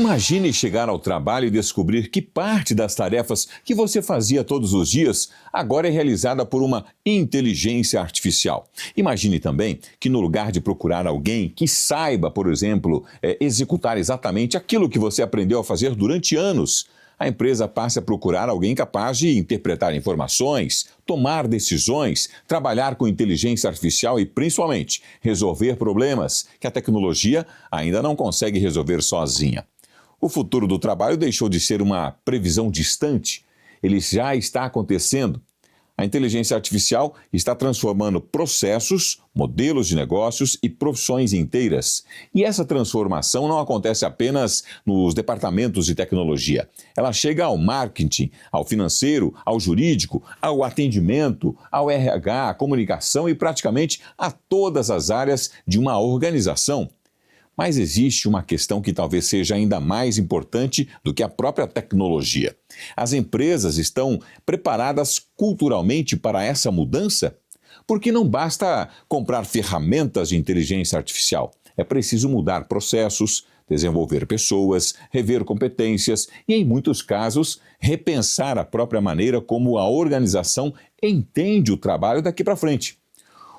Imagine chegar ao trabalho e descobrir que parte das tarefas que você fazia todos os dias agora é realizada por uma inteligência artificial. Imagine também que no lugar de procurar alguém que saiba, por exemplo, executar exatamente aquilo que você aprendeu a fazer durante anos, a empresa passe a procurar alguém capaz de interpretar informações, tomar decisões, trabalhar com inteligência artificial e, principalmente, resolver problemas que a tecnologia ainda não consegue resolver sozinha. O futuro do trabalho deixou de ser uma previsão distante. Ele já está acontecendo. A inteligência artificial está transformando processos, modelos de negócios e profissões inteiras. E essa transformação não acontece apenas nos departamentos de tecnologia. Ela chega ao marketing, ao financeiro, ao jurídico, ao atendimento, ao RH, à comunicação e praticamente a todas as áreas de uma organização. Mas existe uma questão que talvez seja ainda mais importante do que a própria tecnologia. As empresas estão preparadas culturalmente para essa mudança? Porque não basta comprar ferramentas de inteligência artificial. É preciso mudar processos, desenvolver pessoas, rever competências e, em muitos casos, repensar a própria maneira como a organização entende o trabalho daqui para frente.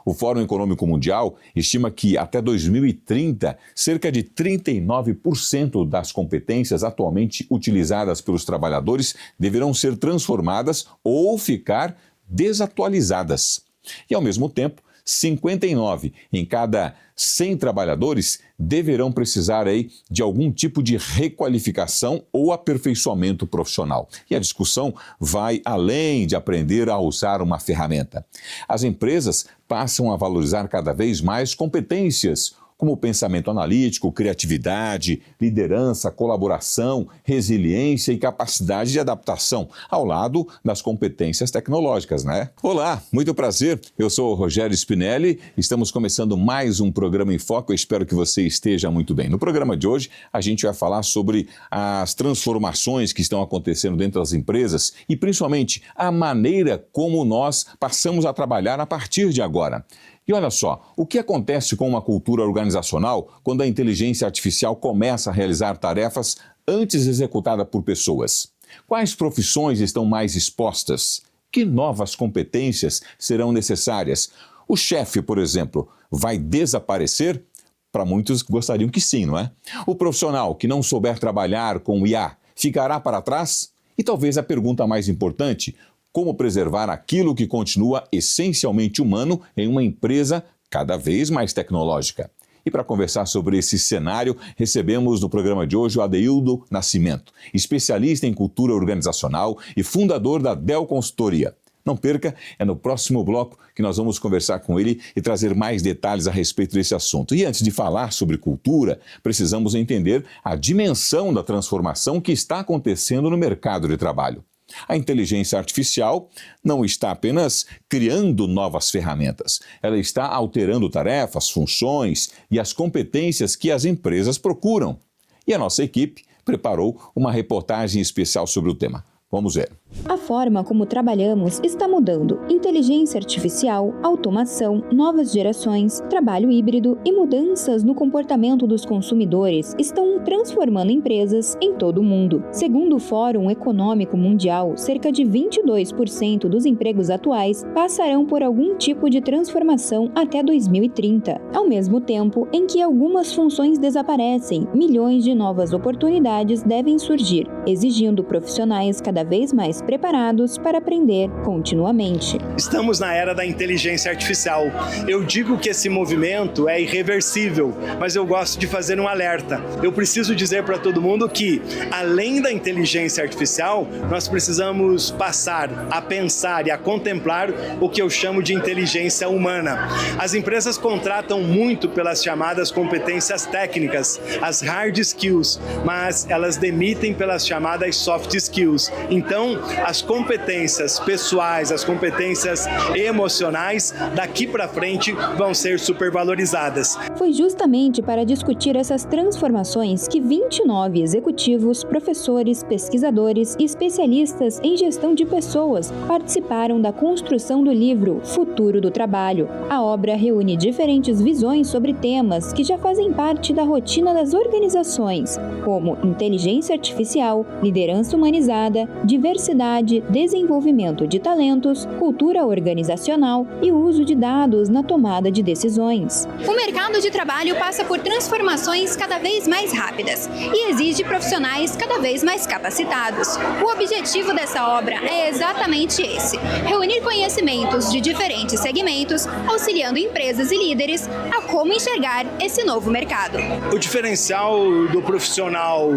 O Fórum Econômico Mundial estima que, até 2030, cerca de 39% das competências atualmente utilizadas pelos trabalhadores deverão ser transformadas ou ficar desatualizadas. E, ao mesmo tempo, 59 em cada 100 trabalhadores deverão precisar de algum tipo de requalificação ou aperfeiçoamento profissional. E a discussão vai além de aprender a usar uma ferramenta. As empresas passam a valorizar cada vez mais competências como pensamento analítico, criatividade, liderança, colaboração, resiliência e capacidade de adaptação, ao lado das competências tecnológicas, né? Olá, muito prazer, eu sou o Rogério Spinelli, estamos começando mais um programa em Foco, eu espero que você esteja muito bem. No programa de hoje, a gente vai falar sobre as transformações que estão acontecendo dentro das empresas e, principalmente, a maneira como nós passamos a trabalhar a partir de agora. E olha só, o que acontece com uma cultura organizacional quando a inteligência artificial começa a realizar tarefas antes executadas por pessoas? Quais profissões estão mais expostas? Que novas competências serão necessárias? O chefe, por exemplo, vai desaparecer? Para muitos gostariam que sim, não é? O profissional que não souber trabalhar com o IA ficará para trás? E talvez a pergunta mais importante: como preservar aquilo que continua essencialmente humano em uma empresa cada vez mais tecnológica? E para conversar sobre esse cenário, recebemos no programa de hoje o Adeildo Nascimento, especialista em cultura organizacional e fundador da Dell Consultoria. Não perca, é no próximo bloco que nós vamos conversar com ele e trazer mais detalhes a respeito desse assunto. E antes de falar sobre cultura, precisamos entender a dimensão da transformação que está acontecendo no mercado de trabalho. A inteligência artificial não está apenas criando novas ferramentas, ela está alterando tarefas, funções e as competências que as empresas procuram. E a nossa equipe preparou uma reportagem especial sobre o tema. Vamos ver. A forma como trabalhamos está mudando. Inteligência artificial, automação, novas gerações, trabalho híbrido e mudanças no comportamento dos consumidores estão transformando empresas em todo o mundo. Segundo o Fórum Econômico Mundial, cerca de 22% dos empregos atuais passarão por algum tipo de transformação até 2030. Ao mesmo tempo em que algumas funções desaparecem, milhões de novas oportunidades devem surgir, exigindo profissionais cada vez mais preparados para aprender continuamente. Estamos na era da inteligência artificial. Eu digo que esse movimento é irreversível, mas eu gosto de fazer um alerta. Eu preciso dizer para todo mundo que, além da inteligência artificial, nós precisamos passar a pensar e a contemplar o que eu chamo de inteligência humana. As empresas contratam muito pelas chamadas competências técnicas, as hard skills, mas elas demitem pelas chamadas soft skills. Então, as competências pessoais, as competências emocionais, daqui para frente vão ser supervalorizadas. Foi justamente para discutir essas transformações que 29 executivos, professores, pesquisadores e especialistas em gestão de pessoas participaram da construção do livro Futuro do Trabalho. A obra reúne diferentes visões sobre temas que já fazem parte da rotina das organizações, como inteligência artificial, liderança humanizada, diversidade, desenvolvimento de talentos, cultura organizacional e uso de dados na tomada de decisões. O mercado de trabalho passa por transformações cada vez mais rápidas e exige profissionais cada vez mais capacitados. O objetivo dessa obra é exatamente esse: reunir conhecimentos de diferentes segmentos, auxiliando empresas e líderes a como enxergar esse novo mercado. O diferencial do profissional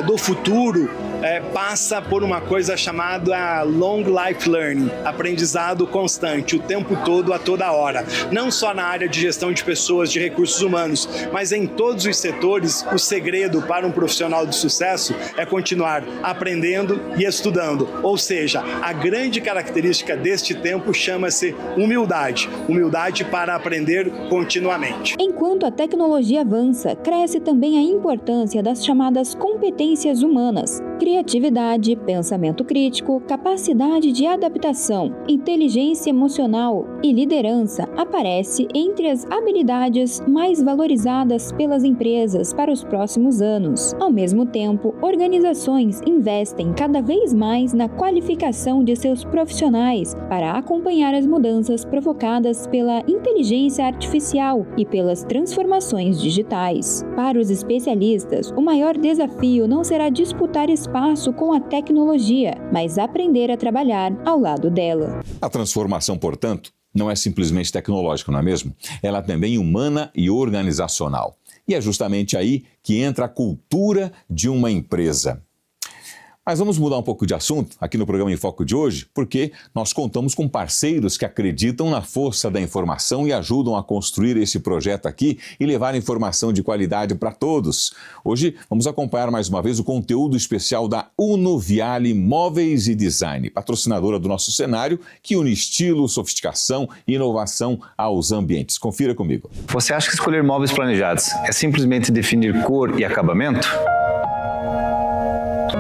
do futuro passa por uma coisa chamada long life learning, aprendizado constante, o tempo todo, a toda hora. Não só na área de gestão de pessoas, de recursos humanos, mas em todos os setores. O segredo para um profissional de sucesso é continuar aprendendo e estudando. Ou seja, a grande característica deste tempo chama-se humildade. Humildade para aprender continuamente. Enquanto a tecnologia avança, cresce também a importância das chamadas competências humanas: criatividade, pensamento crítico, capacidade de adaptação, inteligência emocional e liderança aparece entre as habilidades mais valorizadas pelas empresas para os próximos anos. Ao mesmo tempo, organizações investem cada vez mais na qualificação de seus profissionais para acompanhar as mudanças provocadas pela inteligência artificial e pelas transformações digitais. Para os especialistas, o maior desafio não será disputar espaço com a tecnologia, mas aprender a trabalhar ao lado dela. A transformação, portanto, não é simplesmente tecnológica, não é mesmo? Ela é também humana e organizacional. E é justamente aí que entra a cultura de uma empresa. Mas vamos mudar um pouco de assunto aqui no programa Em Foco de hoje, porque nós contamos com parceiros que acreditam na força da informação e ajudam a construir esse projeto aqui e levar informação de qualidade para todos. Hoje vamos acompanhar mais uma vez o conteúdo especial da Unuviale Móveis e Design, patrocinadora do nosso cenário, que une estilo, sofisticação e inovação aos ambientes. Confira comigo. Você acha que escolher móveis planejados é simplesmente definir cor e acabamento?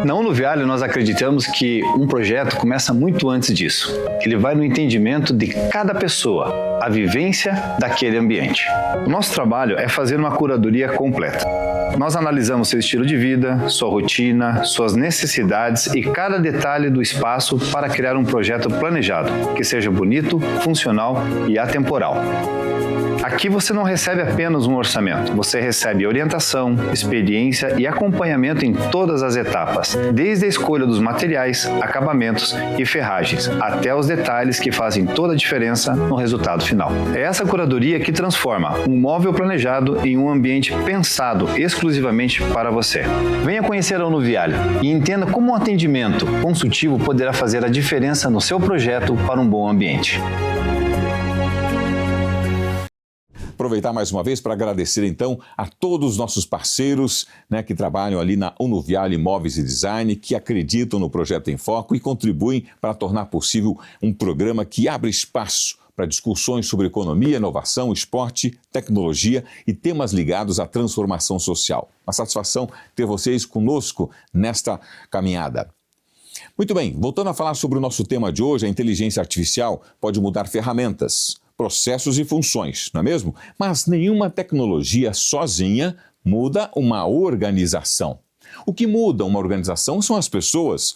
Na Unuviale, nós acreditamos que um projeto começa muito antes disso. Ele vai no entendimento de cada pessoa, a vivência daquele ambiente. O nosso trabalho é fazer uma curadoria completa. Nós analisamos seu estilo de vida, sua rotina, suas necessidades e cada detalhe do espaço para criar um projeto planejado, que seja bonito, funcional e atemporal. Aqui você não recebe apenas um orçamento, você recebe orientação, experiência e acompanhamento em todas as etapas, desde a escolha dos materiais, acabamentos e ferragens, até os detalhes que fazem toda a diferença no resultado final. É essa curadoria que transforma um móvel planejado em um ambiente pensado exclusivamente para você. Venha conhecer a Unuviale e entenda como um atendimento consultivo poderá fazer a diferença no seu projeto para um bom ambiente. Aproveitar mais uma vez para agradecer então a todos os nossos parceiros, que trabalham ali na Unuviale Móveis e Design, que acreditam no Projeto Em Foco e contribuem para tornar possível um programa que abre espaço para discussões sobre economia, inovação, esporte, tecnologia e temas ligados à transformação social. Uma satisfação ter vocês conosco nesta caminhada. Muito bem, voltando a falar sobre o nosso tema de hoje, a inteligência artificial pode mudar ferramentas, processos e funções, não é mesmo? Mas nenhuma tecnologia sozinha muda uma organização. O que muda uma organização são as pessoas,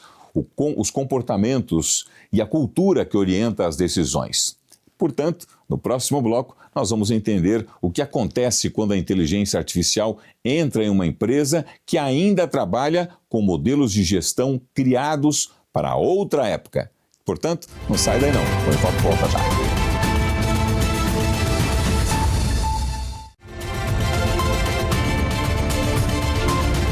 os comportamentos e a cultura que orienta as decisões. Portanto, no próximo bloco, nós vamos entender o que acontece quando a inteligência artificial entra em uma empresa que ainda trabalha com modelos de gestão criados para outra época. Portanto, não sai daí não, o Em Foco volta já.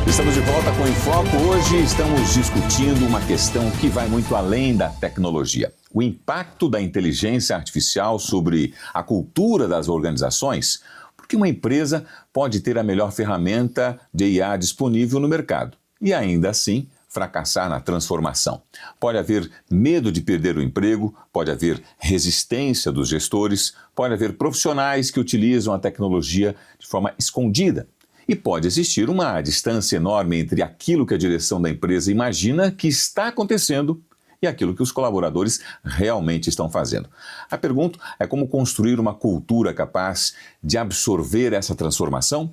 Estamos de volta com o Em Foco. Hoje estamos discutindo uma questão que vai muito além da tecnologia. O impacto da inteligência artificial sobre a cultura das organizações, porque uma empresa pode ter a melhor ferramenta de IA disponível no mercado e ainda assim fracassar na transformação. Pode haver medo de perder o emprego, pode haver resistência dos gestores, pode haver profissionais que utilizam a tecnologia de forma escondida. E pode existir uma distância enorme entre aquilo que a direção da empresa imagina que está acontecendo e aquilo que os colaboradores realmente estão fazendo. A pergunta é como construir uma cultura capaz de absorver essa transformação?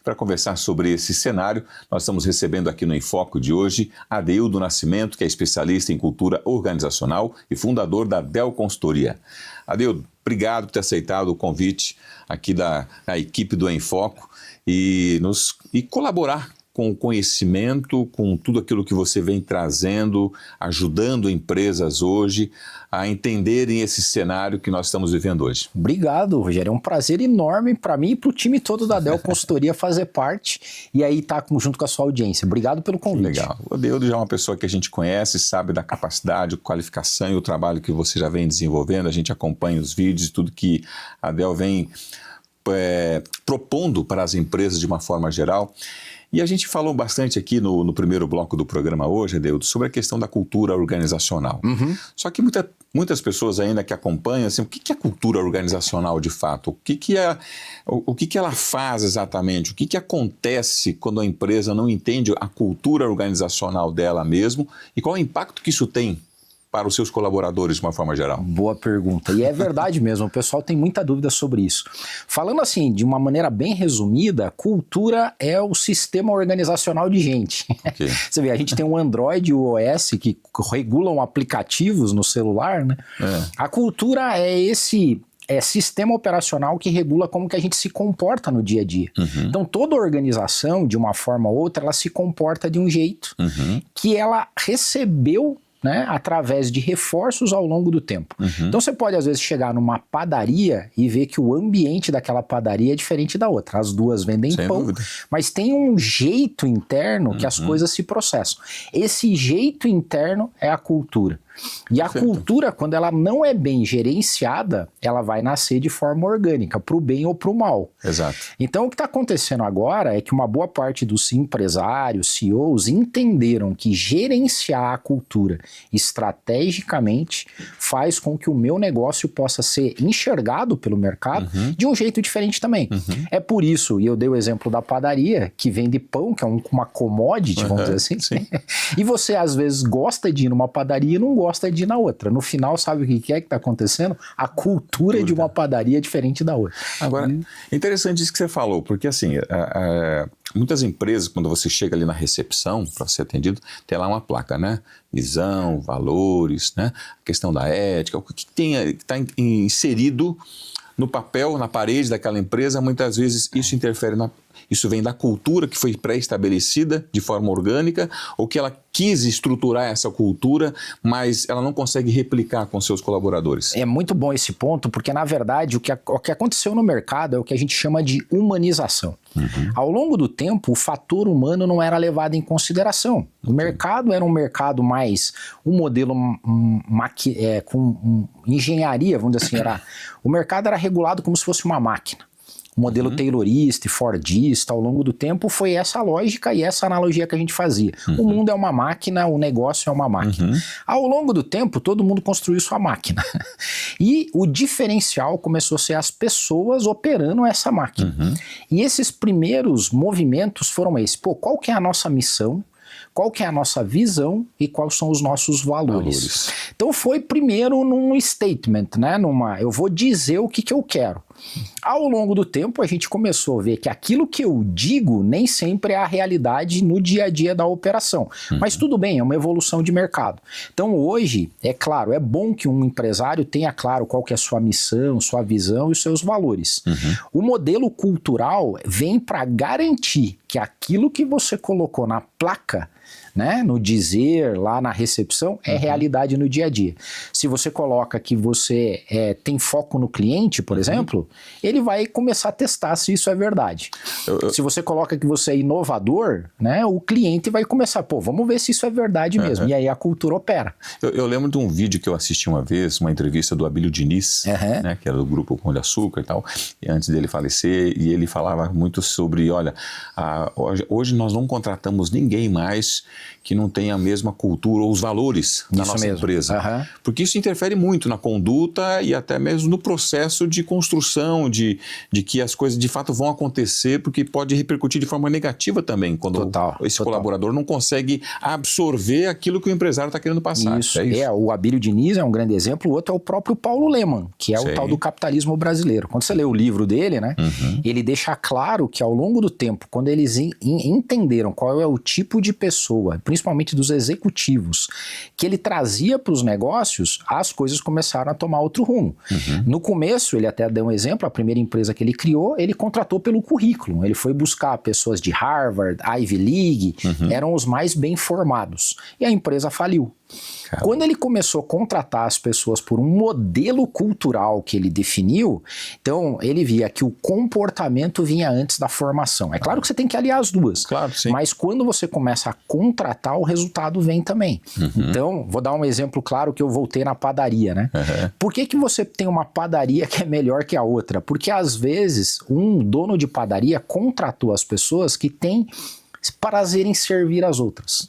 Para conversar sobre esse cenário, nós estamos recebendo aqui no Enfoque de hoje Adeildo Nascimento, que é especialista em cultura organizacional e fundador da Dell Consultoria. Adeildo, obrigado por ter aceitado o convite aqui da equipe do Enfoque e colaborar com o conhecimento, com tudo aquilo que você vem trazendo, ajudando empresas hoje a entenderem esse cenário que nós estamos vivendo hoje. Obrigado, Rogério. É um prazer enorme para mim e para o time todo da Dell Consultoria fazer parte e aí estar junto com a sua audiência. Obrigado pelo convite. Legal. O Adeildo já é uma pessoa que a gente conhece, sabe da capacidade, qualificação e o trabalho que você já vem desenvolvendo. A gente acompanha os vídeos, tudo que a Dell vem propondo para as empresas de uma forma geral. E a gente falou bastante aqui no primeiro bloco do programa hoje, Adeildo, sobre a questão da cultura organizacional. Só que muitas pessoas ainda que acompanham, assim, o que é cultura organizacional de fato? O que ela faz exatamente? O que acontece quando a empresa não entende a cultura organizacional dela mesmo? E qual é o impacto que isso tem para os seus colaboradores de uma forma geral? Boa pergunta. E é verdade mesmo, o pessoal tem muita dúvida sobre isso. Falando assim, de uma maneira bem resumida, cultura é o sistema organizacional de gente. Okay. Você vê, a gente tem o Android e o iOS que regulam aplicativos no celular, né? A cultura é esse sistema operacional que regula como que a gente se comporta no dia a dia. Então, toda organização, de uma forma ou outra, ela se comporta de um jeito que ela recebeu, né, através de reforços ao longo do tempo. Então você pode às vezes chegar numa padaria e ver que o ambiente daquela padaria é diferente da outra. As duas vendem sem pão, dúvida, mas tem um jeito interno que as coisas se processam. Esse jeito interno é a cultura. E a cultura, quando ela não é bem gerenciada, ela vai nascer de forma orgânica, para o bem ou para o mal. Exato. Então o que está acontecendo agora é que uma boa parte dos empresários, CEOs, entenderam que gerenciar a cultura estrategicamente faz com que o meu negócio possa ser enxergado pelo mercado de um jeito diferente também. É por isso, e eu dei o exemplo da padaria, que vende pão, que é uma commodity, vamos dizer assim. Sim. E você às vezes gosta de ir numa padaria e não gosta de ir na outra. No final, sabe o que é que está acontecendo? A cultura de uma padaria é diferente da outra. Agora, interessante isso que você falou, porque assim, muitas empresas, quando você chega ali na recepção para ser atendido, tem lá uma placa, né? Visão, valores, né? A questão da ética, o que está inserido no papel, na parede daquela empresa, muitas vezes isso interfere isso vem da cultura que foi pré-estabelecida de forma orgânica, ou que ela quis estruturar essa cultura, mas ela não consegue replicar com seus colaboradores. É muito bom esse ponto, porque na verdade o que aconteceu no mercado é o que a gente chama de humanização. Ao longo do tempo, o fator humano não era levado em consideração. O mercado era um mercado mais, um modelo com engenharia, vamos dizer assim, o mercado era regulado como se fosse uma máquina. O modelo taylorista e fordista, ao longo do tempo, foi essa lógica e essa analogia que a gente fazia. O mundo é uma máquina, o negócio é uma máquina. Ao longo do tempo, todo mundo construiu sua máquina. E o diferencial começou a ser as pessoas operando essa máquina. E esses primeiros movimentos foram esses. Qual que é a nossa missão? Qual que é a nossa visão e quais são os nossos valores. Então foi primeiro num statement, né? Eu vou dizer o que eu quero. Ao longo do tempo a gente começou a ver que aquilo que eu digo nem sempre é a realidade no dia a dia da operação. Mas tudo bem, é uma evolução de mercado. Então hoje, é claro, é bom que um empresário tenha claro qual que é a sua missão, sua visão e os seus valores. O modelo cultural vem para garantir que aquilo que você colocou na placa, né, no dizer, lá na recepção, é realidade no dia a dia. Se você coloca que você tem foco no cliente, por exemplo, ele vai começar a testar se isso é verdade. Se você coloca que você é inovador, né, o cliente vai começar, vamos ver se isso é verdade mesmo. E aí a cultura opera. Eu lembro de um vídeo que eu assisti uma vez, uma entrevista do Abílio Diniz, né, que era do grupo Pão de Açúcar e tal, e antes dele falecer, e ele falava muito sobre, olha, hoje nós não contratamos ninguém mais que não tem a mesma cultura ou os valores da nossa empresa. Porque isso interfere muito na conduta e até mesmo no processo de construção, de que as coisas de fato vão acontecer, porque pode repercutir de forma negativa também, quando esse colaborador não consegue absorver aquilo que o empresário está querendo passar. Isso. O Abílio Diniz é um grande exemplo, o outro é o próprio Paulo Lemann, que é o tal do capitalismo brasileiro. Quando você lê o livro dele, né, ele deixa claro que ao longo do tempo, quando eles entenderam qual é o tipo de pessoa, principalmente dos executivos, que ele trazia para os negócios, as coisas começaram a tomar outro rumo. No começo, ele até deu um exemplo, a primeira empresa que ele criou, ele contratou pelo currículo. Ele foi buscar pessoas de Harvard, Ivy League, eram os mais bem formados. E a empresa faliu. Quando ele começou a contratar as pessoas por um modelo cultural que ele definiu, então ele via que o comportamento vinha antes da formação. É claro que você tem que aliar as duas, mas quando você começa a contratar, o resultado vem também. Então, vou dar um exemplo claro que eu voltei na padaria, né? Por que você tem uma padaria que é melhor que a outra? Porque às vezes um dono de padaria contratou as pessoas que têm prazer em servir as outras.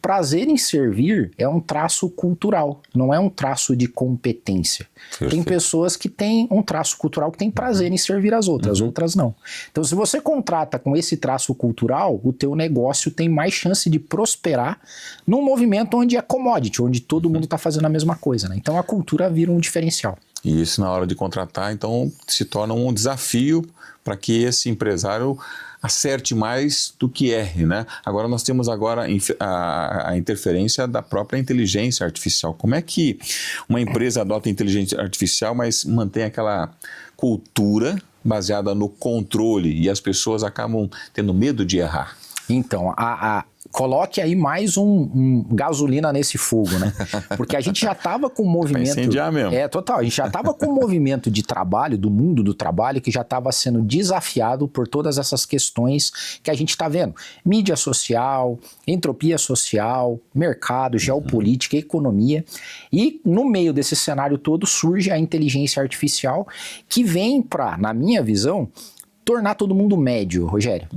Prazer em servir é um traço cultural, não é um traço de competência. Tem pessoas que têm um traço cultural que tem prazer em servir as outras, outras não. Então, se você contrata com esse traço cultural, o teu negócio tem mais chance de prosperar num movimento onde é commodity, onde todo mundo está fazendo a mesma coisa, né? Então, a cultura vira um diferencial. E isso, na hora de contratar, então, se torna um desafio para que esse empresário acerte mais do que erre, né? Agora nós temos a interferência da própria inteligência artificial. Como é que uma empresa adota inteligência artificial, mas mantém aquela cultura baseada no controle e as pessoas acabam tendo medo de errar? Então, coloque aí mais um gasolina nesse fogo, né? Porque a gente já estava com um movimento... Vai incendiar mesmo. Total. A gente já estava com um movimento de trabalho, do mundo do trabalho, que já estava sendo desafiado por todas essas questões que a gente está vendo. Mídia social, entropia social, mercado, geopolítica, economia. E no meio desse cenário todo surge a inteligência artificial, que vem para, na minha visão, tornar todo mundo médio, Rogério.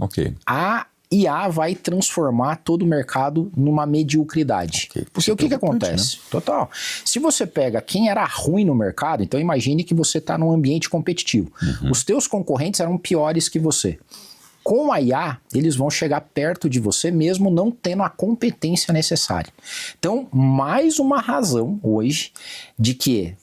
A IA vai transformar todo o mercado numa mediocridade. Porque o que acontece? Né? Total. Se você pega quem era ruim no mercado, então imagine que você está num ambiente competitivo. Os teus concorrentes eram piores que você. Com a IA, eles vão chegar perto de você mesmo não tendo a competência necessária. Então, mais uma razão hoje de que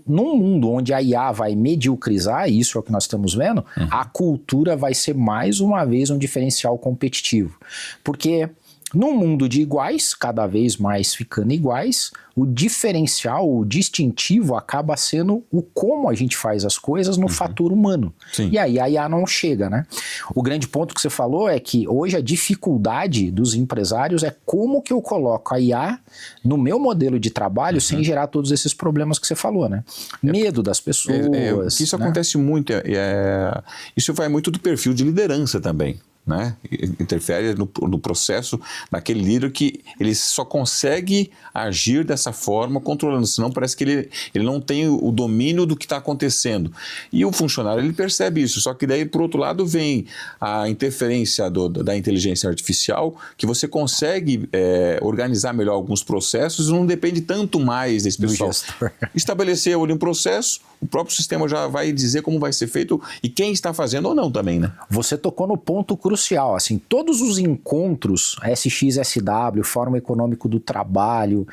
num mundo onde a IA vai mediocrizar, e isso é o que nós estamos vendo, a cultura vai ser mais uma vez um diferencial competitivo. Porque num mundo de iguais, cada vez mais ficando iguais, o diferencial, o distintivo acaba sendo o como a gente faz as coisas no fator humano. E aí a IA não chega, né? O grande ponto que você falou é que hoje a dificuldade dos empresários é como que eu coloco a IA no meu modelo de trabalho sem gerar todos esses problemas que você falou, né? Medo das pessoas. Isso acontece muito. Isso vai muito do perfil de liderança também. Né? Interfere no processo daquele líder que ele só consegue agir dessa forma controlando, senão parece que ele não tem o domínio do que está acontecendo. E o funcionário ele percebe isso, só que daí por outro lado vem a interferência da inteligência artificial, que você consegue organizar melhor alguns processos e não depende tanto mais desse pessoal. Estabelecer um processo, o próprio sistema já vai dizer como vai ser feito e quem está fazendo ou não também, né? Você tocou no ponto crucial, assim, todos os encontros, SXSW, Fórum Econômico do Trabalho,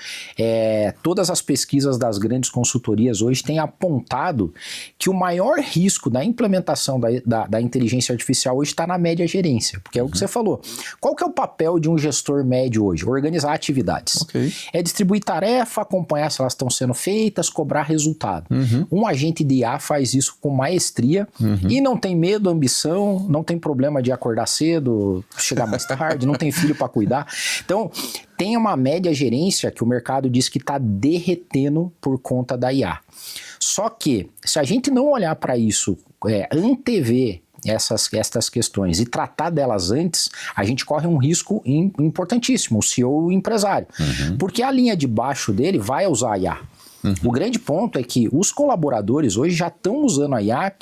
todas as pesquisas das grandes consultorias hoje têm apontado que o maior risco da implementação da inteligência artificial hoje está na média gerência, porque é o que você falou. Qual que é o papel de um gestor médio hoje? Organizar atividades. É distribuir tarefa, acompanhar se elas estão sendo feitas, cobrar resultado. Um agente de IA faz isso com maestria e não tem medo, ambição, não tem problema de acordar cedo, chegar mais tarde, não tem filho para cuidar. Então, tem uma média gerência que o mercado diz que está derretendo por conta da IA. Só que, se a gente não olhar para isso, antever essas questões e tratar delas antes, a gente corre um risco importantíssimo, o CEO e o empresário. Porque a linha de baixo dele vai usar a IA. O grande ponto é que os colaboradores hoje já estão usando a IA,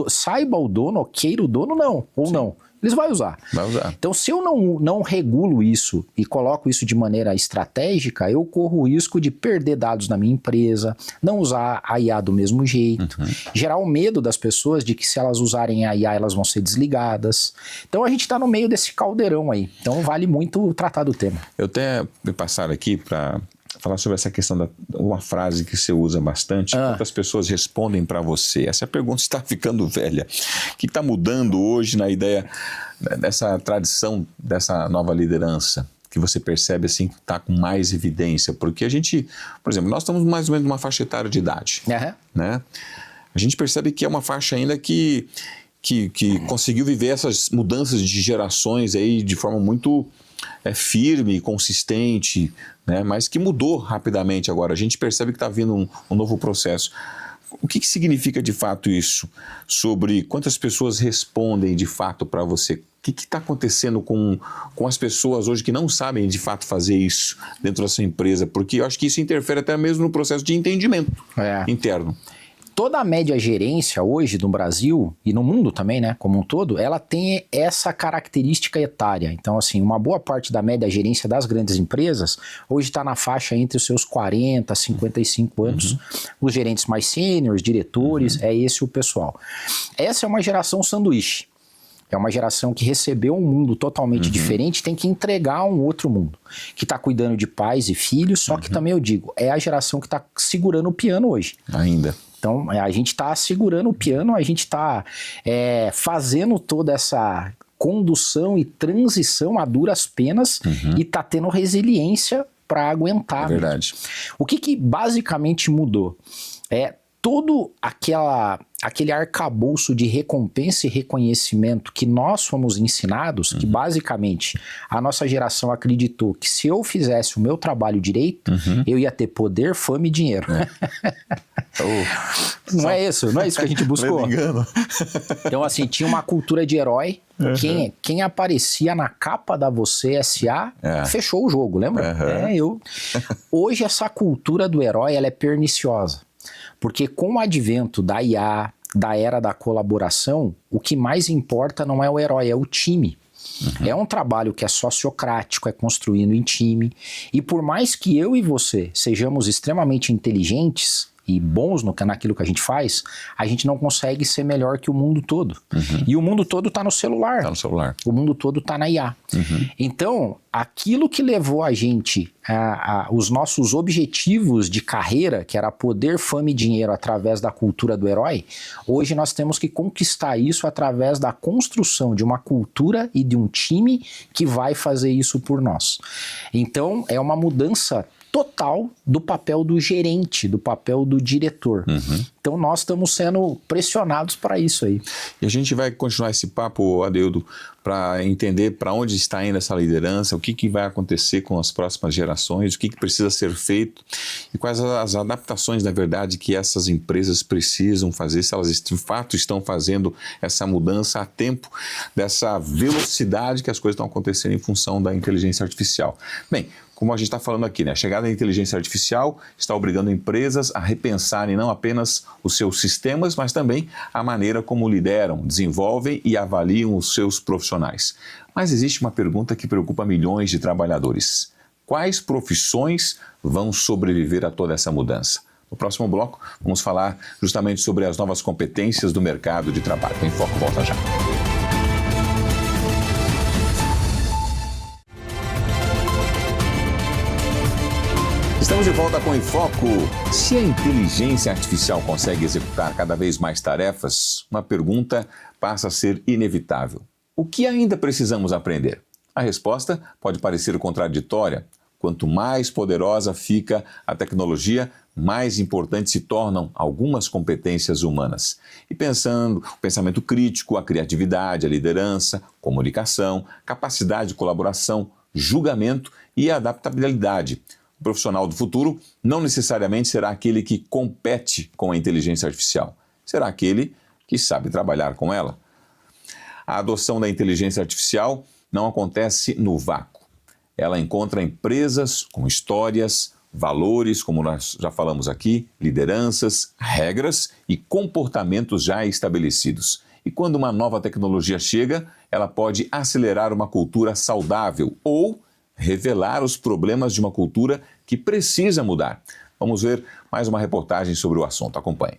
saiba o dono, ou queira o dono, não, ou não. eles vão usar. Vai usar. Então, se eu não regulo isso e coloco isso de maneira estratégica, eu corro o risco de perder dados na minha empresa, não usar a IA do mesmo jeito, gerar o medo das pessoas de que se elas usarem a IA, elas vão ser desligadas. Então, a gente está no meio desse caldeirão aí. Então, vale muito tratar do tema. Eu até me passaram aqui para falar sobre essa questão da uma frase que você usa bastante. Quantas pessoas respondem para você? Essa pergunta está ficando velha. O que está mudando hoje na ideia dessa tradição, dessa nova liderança? Que você percebe assim que está com mais evidência? Porque a gente, por exemplo, nós estamos mais ou menos numa faixa etária de idade. Né? A gente percebe que é uma faixa ainda que conseguiu viver essas mudanças de gerações aí de forma muito firme e consistente, né? Mas que mudou rapidamente agora. A gente percebe que está vindo um novo processo. O que significa de fato isso? Sobre quantas pessoas respondem de fato para você? O que está acontecendo com as pessoas hoje que não sabem de fato fazer isso dentro da sua empresa? Porque eu acho que isso interfere até mesmo no processo de entendimento interno. Toda a média gerência hoje no Brasil e no mundo também, né, como um todo, ela tem essa característica etária. Então, assim, uma boa parte da média gerência das grandes empresas hoje está na faixa entre os seus 40, 55 anos. Os gerentes mais sêniores, diretores, é esse o pessoal. Essa é uma geração sanduíche. É uma geração que recebeu um mundo totalmente diferente, tem que entregar um outro mundo. Que está cuidando de pais e filhos, só que também eu digo, é a geração que está segurando o piano hoje. Ainda. Então, a gente está segurando o piano, a gente está fazendo toda essa condução e transição a duras penas e está tendo resiliência para aguentar. É verdade. O que basicamente mudou? Todo aquele arcabouço de recompensa e reconhecimento que nós fomos ensinados, que basicamente a nossa geração acreditou que se eu fizesse o meu trabalho direito, eu ia ter poder, fama e dinheiro. Não é isso que a gente buscou. Então, assim, tinha uma cultura de herói. Quem aparecia na capa da Você S.A. fechou o jogo, lembra? Hoje essa cultura do herói ela é perniciosa. Porque com o advento da IA, da era da colaboração, o que mais importa não é o herói, é o time. É um trabalho que é sociocrático, é construído em time. E por mais que eu e você sejamos extremamente inteligentes e bons naquilo que a gente não consegue ser melhor que o mundo todo. E o mundo todo está no celular. Está no celular. O mundo todo está na IA. Então, aquilo que levou a gente os nossos objetivos de carreira, que era poder, fama e dinheiro através da cultura do herói, hoje nós temos que conquistar isso através da construção de uma cultura e de um time que vai fazer isso por nós. Então, é uma mudança total do papel do gerente, do papel do diretor. Então nós estamos sendo pressionados para isso aí. E a gente vai continuar esse papo, Adeudo, para entender para onde está indo essa liderança, o que vai acontecer com as próximas gerações, o que precisa ser feito e quais as adaptações, na verdade, que essas empresas precisam fazer, se elas de fato estão fazendo essa mudança a tempo dessa velocidade que as coisas estão acontecendo em função da inteligência artificial. Bem, como a gente está falando aqui, né? A chegada da inteligência artificial está obrigando empresas a repensarem não apenas os seus sistemas, mas também a maneira como lideram, desenvolvem e avaliam os seus profissionais. Mas existe uma pergunta que preocupa milhões de trabalhadores. Quais profissões vão sobreviver a toda essa mudança? No próximo bloco, vamos falar justamente sobre as novas competências do mercado de trabalho. Em Foco volta já. Estamos de volta com Em Foco. Se a inteligência artificial consegue executar cada vez mais tarefas, uma pergunta passa a ser inevitável. O que ainda precisamos aprender? A resposta pode parecer contraditória. Quanto mais poderosa fica a tecnologia, mais importantes se tornam algumas competências humanas. E pensando o pensamento crítico, a criatividade, a liderança, comunicação, capacidade de colaboração, julgamento e adaptabilidade. O profissional do futuro não necessariamente será aquele que compete com a inteligência artificial. Será aquele que sabe trabalhar com ela. A adoção da inteligência artificial não acontece no vácuo. Ela encontra empresas com histórias, valores, como nós já falamos aqui, lideranças, regras e comportamentos já estabelecidos. E quando uma nova tecnologia chega, ela pode acelerar uma cultura saudável ou revelar os problemas de uma cultura que precisa mudar. Vamos ver mais uma reportagem sobre o assunto. Acompanhe.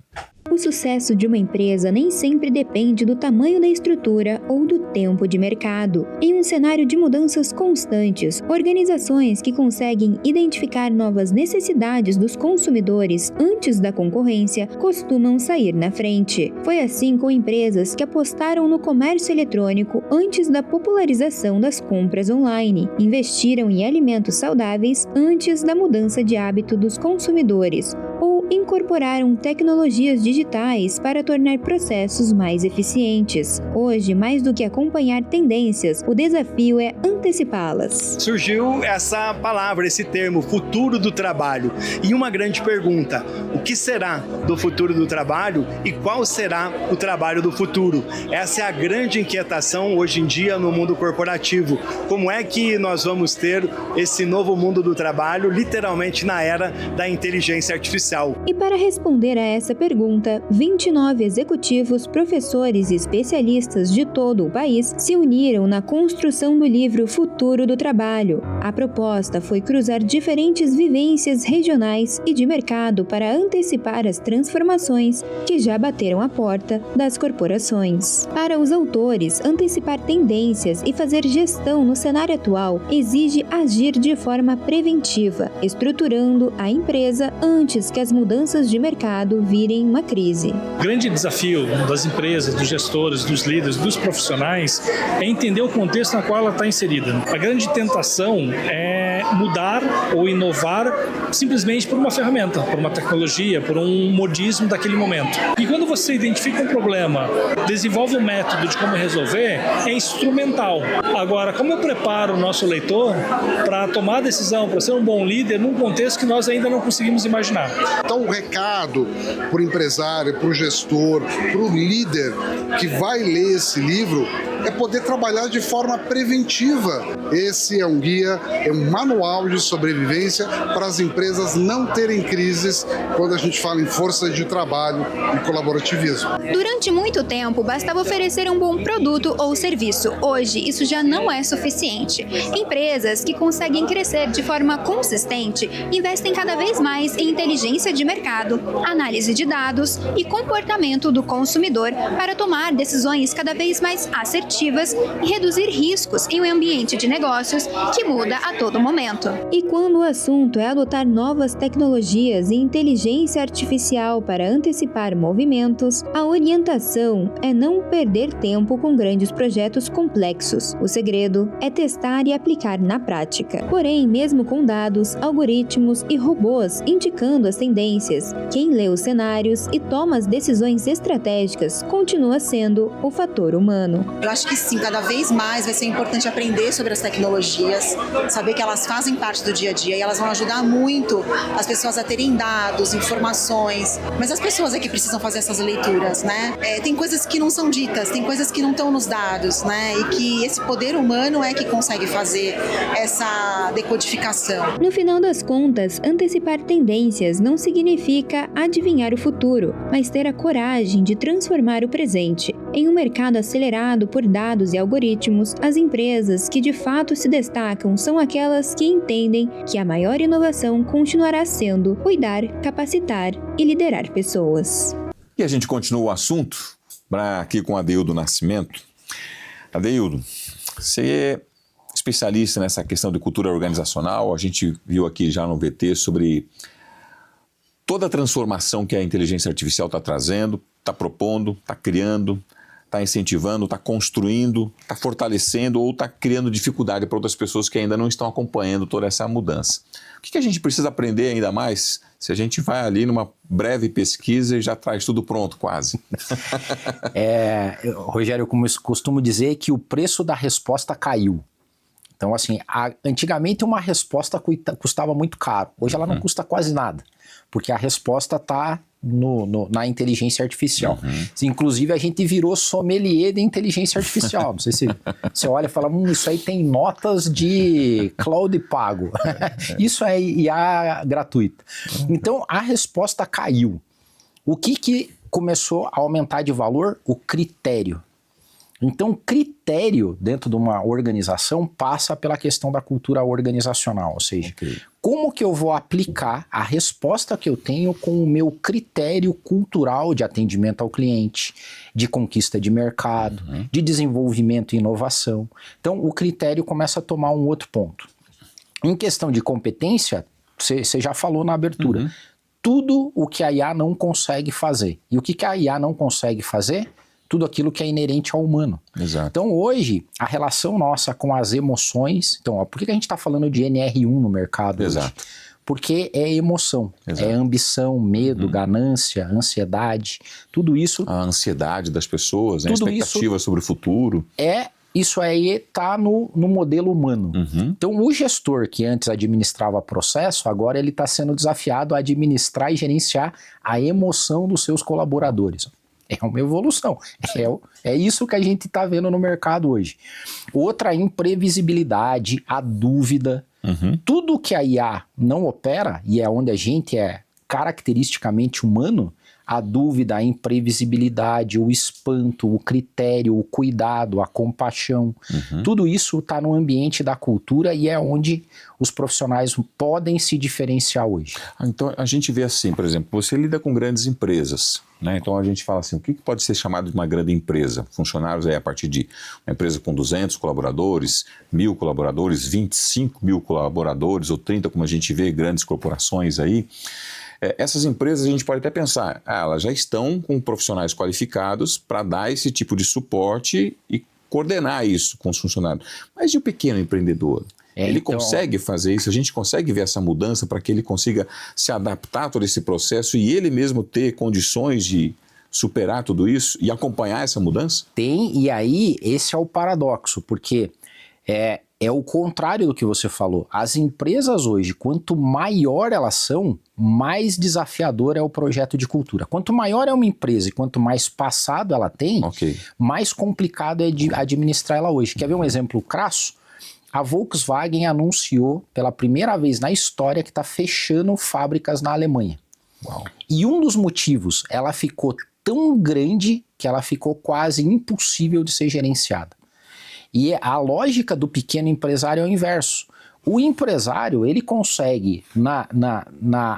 O sucesso de uma empresa nem sempre depende do tamanho da estrutura ou do tempo de mercado. Em um cenário de mudanças constantes, organizações que conseguem identificar novas necessidades dos consumidores antes da concorrência costumam sair na frente. Foi assim com empresas que apostaram no comércio eletrônico antes da popularização das compras online, investiram em alimentos saudáveis antes da mudança de hábito dos consumidores, ou incorporaram tecnologias digitais para tornar processos mais eficientes. Hoje, mais do que acompanhar tendências, o desafio é antecipá-las. Surgiu essa palavra, esse termo, futuro do trabalho. E uma grande pergunta: o que será do futuro do trabalho e qual será o trabalho do futuro? Essa é a grande inquietação hoje em dia no mundo corporativo. Como é que nós vamos ter esse novo mundo do trabalho, literalmente na era da inteligência artificial? E para responder a essa pergunta, 29 executivos, professores e especialistas de todo o país se uniram na construção do livro Futuro do Trabalho. A proposta foi cruzar diferentes vivências regionais e de mercado para antecipar as transformações que já bateram a porta das corporações. Para os autores, antecipar tendências e fazer gestão no cenário atual exige agir de forma preventiva, estruturando a empresa antes que as mudanças de mercado virem uma crise. O grande desafio das empresas, dos gestores, dos líderes, dos profissionais é entender o contexto na qual ela está inserida. A grande tentação é mudar ou inovar simplesmente por uma ferramenta, por uma tecnologia, por um modismo daquele momento. E quando você identifica um problema, desenvolve um método de como resolver, é instrumental. Agora, como eu preparo o nosso leitor para tomar a decisão, para ser um bom líder num contexto que nós ainda não conseguimos imaginar? Então, o recado para o empresário, para o gestor, para o líder que vai ler esse livro é poder trabalhar de forma preventiva. Esse é um guia, é um manual de sobrevivência para as empresas não terem crises quando a gente fala em força de trabalho e colaborativismo. Durante muito tempo, bastava oferecer um bom produto ou serviço. Hoje, isso já não é suficiente. Empresas que conseguem crescer de forma consistente investem cada vez mais em inteligência de mercado, análise de dados e comportamento do consumidor para tomar decisões cada vez mais assertivas e reduzir riscos em um ambiente de negócios que muda a todo momento. E quando o assunto é adotar novas tecnologias e inteligência artificial para antecipar movimentos, a orientação é não perder tempo com grandes projetos complexos. O segredo é testar e aplicar na prática. Porém, mesmo com dados, algoritmos e robôs indicando as tendências, quem lê os cenários e toma as decisões estratégicas continua sendo o fator humano. Eu acho que sim, cada vez mais vai ser importante aprender sobre as tecnologias, saber que elas fazem parte do dia a dia e elas vão ajudar muito as pessoas a terem dados, informações, mas as pessoas é que precisam fazer essas leituras, né? Tem coisas que não são ditas, tem coisas que não estão nos dados, né? E que esse poder humano é que consegue fazer essa decodificação. No final das contas, antecipar tendências não significa adivinhar o futuro, mas ter a coragem de transformar o presente. Em um mercado acelerado por dados e algoritmos, as empresas que de fato se destacam são aquelas que entendem que a maior inovação continuará sendo cuidar, capacitar e liderar pessoas. E a gente continua o assunto aqui com Adeildo Nascimento. Adeildo, você é especialista nessa questão de cultura organizacional. A gente viu aqui já no VT sobre toda a transformação que a inteligência artificial está trazendo, está propondo, está criando, está incentivando, está construindo, está fortalecendo ou está criando dificuldade para outras pessoas que ainda não estão acompanhando toda essa mudança. O que a gente precisa aprender ainda mais se a gente vai ali numa breve pesquisa e já traz tudo pronto quase? Rogério, como eu costumo dizer, que o preço da resposta caiu. Então, assim, antigamente uma resposta custava muito caro. Hoje ela não custa quase nada, porque a resposta está na inteligência artificial. Inclusive, a gente virou sommelier de inteligência artificial. Não sei se você olha e fala, isso aí tem notas de cloud pago. Isso é IA gratuita. Então, a resposta caiu. O que começou a aumentar de valor? O critério. Então, critério dentro de uma organização passa pela questão da cultura organizacional, ou seja, como que eu vou aplicar a resposta que eu tenho com o meu critério cultural de atendimento ao cliente, de conquista de mercado, de desenvolvimento e inovação. Então, o critério começa a tomar um outro ponto. Em questão de competência, você já falou na abertura, tudo o que a IA não consegue fazer. E o que a IA não consegue fazer? Tudo aquilo que é inerente ao humano. Exato. Então hoje, a relação nossa com as emoções... Então, ó, por que a gente está falando de NR1 no mercado hoje? Porque é emoção, é ambição, medo, ganância, ansiedade, tudo isso... A ansiedade das pessoas, né? A expectativa sobre o futuro. Isso aí está no modelo humano. Então, o gestor que antes administrava processo, agora ele está sendo desafiado a administrar e gerenciar a emoção dos seus colaboradores. É uma evolução. É isso que a gente está vendo no mercado hoje. Outra, a imprevisibilidade, a dúvida. Tudo que a IA não opera, e é onde a gente é caracteristicamente humano, a dúvida, a imprevisibilidade, o espanto, o critério, o cuidado, a compaixão, tudo isso está no ambiente da cultura e é onde os profissionais podem se diferenciar hoje. Então a gente vê assim, por exemplo, você lida com grandes empresas, né? Então a gente fala assim, o que pode ser chamado de uma grande empresa? Funcionários aí a partir de uma empresa com 200 colaboradores, 1.000 colaboradores, 25.000 colaboradores ou 30, como a gente vê, grandes corporações aí. Essas empresas a gente pode até pensar, elas já estão com profissionais qualificados para dar esse tipo de suporte e coordenar isso com os funcionários. Mas e o pequeno empreendedor? Ele consegue fazer isso? A gente consegue ver essa mudança para que ele consiga se adaptar a todo esse processo e ele mesmo ter condições de superar tudo isso e acompanhar essa mudança? Tem, e aí esse é o paradoxo, porque é o contrário do que você falou. As empresas hoje, quanto maior elas são, mais desafiador é o projeto de cultura. Quanto maior é uma empresa e quanto mais passado ela tem, mais complicado é de administrar ela hoje. Quer ver um exemplo crasso? A Volkswagen anunciou pela primeira vez na história que está fechando fábricas na Alemanha. E um dos motivos, ela ficou tão grande que ela ficou quase impossível de ser gerenciada. E a lógica do pequeno empresário é o inverso. O empresário, ele consegue,